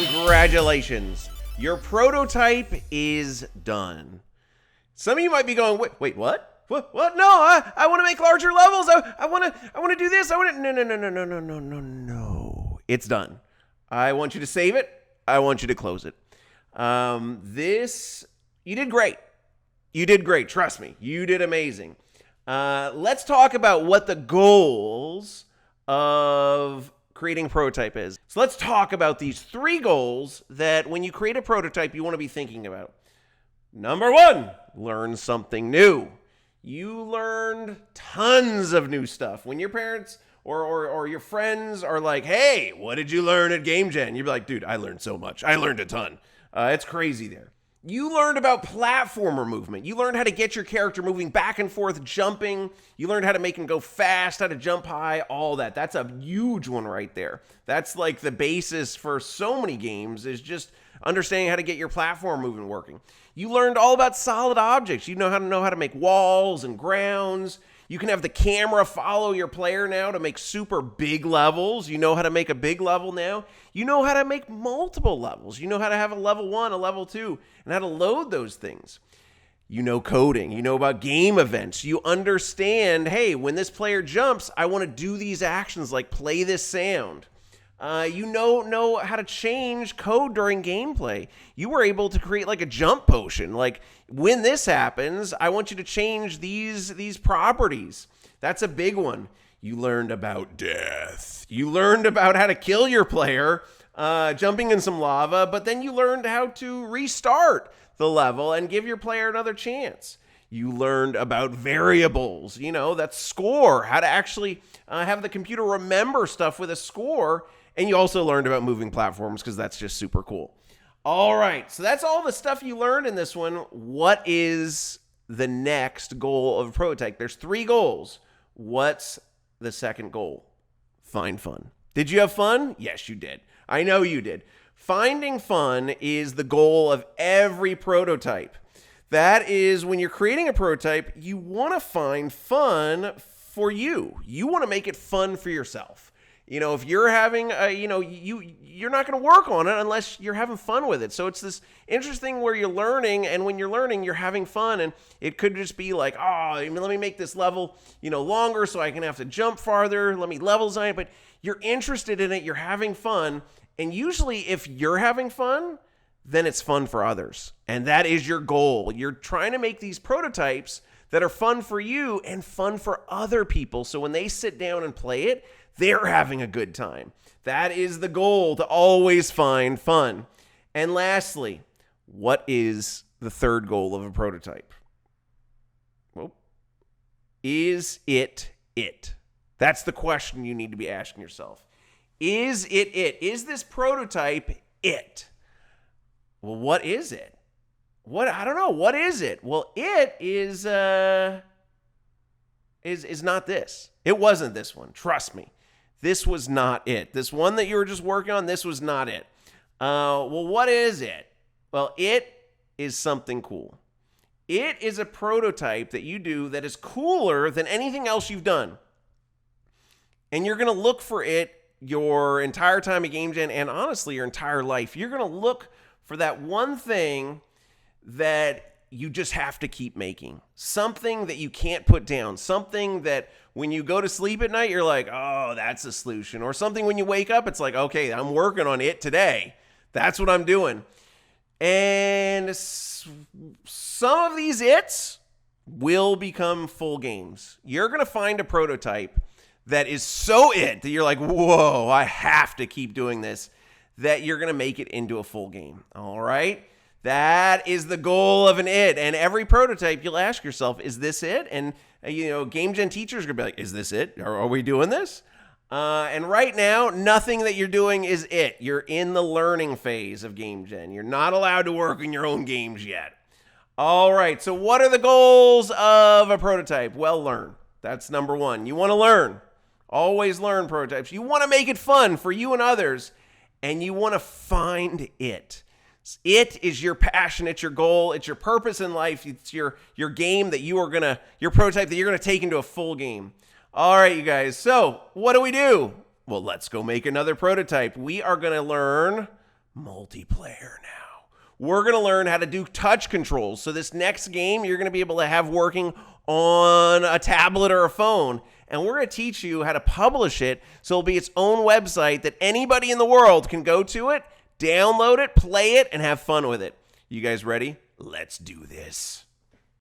Congratulations. Your prototype is done. Some of you might be going, wait, what? What? No, I want to make larger levels. I want to do this. No. It's done. I want you to save it. I want you to close it. You did great. You did great. Trust me. You did amazing. Let's talk about what the goals of creating a prototype is. So let's talk about these 3 goals that when you create a prototype, you want to be thinking about. Number 1, learn something new. You learned tons of new stuff. When your parents or your friends are like, hey, what did you learn at Game Jam? You'd be like, dude, I learned so much. I learned a ton. It's crazy there. You learned about platformer movement. You learned how to get your character moving back and forth, jumping. You learned how to make him go fast, how to jump high, all that. That's a huge one right there. That's like the basis for so many games, is just understanding how to get your platform movement working. You learned all about solid objects. You know how to make walls and grounds. You can have the camera follow your player now to make super big levels. You know how to make a big level now. You know how to make multiple levels. You know how to have a level 1, a level 2, and how to load those things. You know coding. You know about game events. You understand, hey, when this player jumps, I want to do these actions like play this sound. You know how to change code during gameplay. You were able to create like a jump potion. Like, when this happens, I want you to change these properties. That's a big one. You learned about death. You learned about how to kill your player, jumping in some lava, but then you learned how to restart the level and give your player another chance. You learned about variables, that score, how to actually have the computer remember stuff with a score. And you also learned about moving platforms, because that's just super cool. All right, so that's all the stuff you learned in this one. What is the next goal of a prototype? There's 3 goals. What's the second goal? Find fun. Did you have fun? Yes, you did. I know you did. Finding fun is the goal of every prototype. That is, when you're creating a prototype, you want to find fun for you. You want to make it fun for yourself. If you're having, you're not going to work on it unless you're having fun with it. So it's this interesting where you're learning, and when you're learning, you're having fun. And it could just be like, let me make this level, longer so I can have to jump farther. Let me level design it. But you're interested in it. You're having fun. And usually if you're having fun, then it's fun for others. And that is your goal. You're trying to make these prototypes that are fun for you and fun for other people. So when they sit down and play it, they're having a good time. That is the goal, to always find fun. And lastly, what is the third goal of a prototype? Well, is it? That's the question you need to be asking yourself. Is it? Is this prototype it? Well, what is it? I don't know. What is it? Well, it is not this. It wasn't this one. Trust me. This was not it. This one that you were just working on, this was not it. Well, what is it? Well, it is something cool. It is a prototype that you do that is cooler than anything else you've done. And you're going to look for it your entire time at Game Jam, and honestly, your entire life. You're going to look for that one thing that you just have to keep making. Something that you can't put down. Something that when you go to sleep at night, you're like, oh, that's a solution. Or something when you wake up, it's like, okay, I'm working on it today. That's what I'm doing. And some of these its will become full games. You're going to find a prototype that is so it that you're like, whoa, I have to keep doing this, that you're going to make it into a full game. All right? That is the goal of an it. And every prototype, you'll ask yourself, is this it? And, Game Jam teachers are going to be like, is this it? Are we doing this? And right now, nothing that you're doing is it. You're in the learning phase of Game Jam. You're not allowed to work on your own games yet. All right, so what are the goals of a prototype? Well, learn. That's number 1. You want to learn. Always learn prototypes. You want to make it fun for you and others, and you want to find it. It is your passion. It's your goal. It's your purpose in life. It's your game that your prototype that you're going to take into a full game. All right, you guys. So what do? Well, let's go make another prototype. We are going to learn multiplayer now. We're going to learn how to do touch controls. So this next game, you're going to be able to have working on a tablet or a phone. And we're going to teach you how to publish it so it'll be its own website that anybody in the world can go to it, download it, play it, and have fun with it. You guys ready? Let's do this.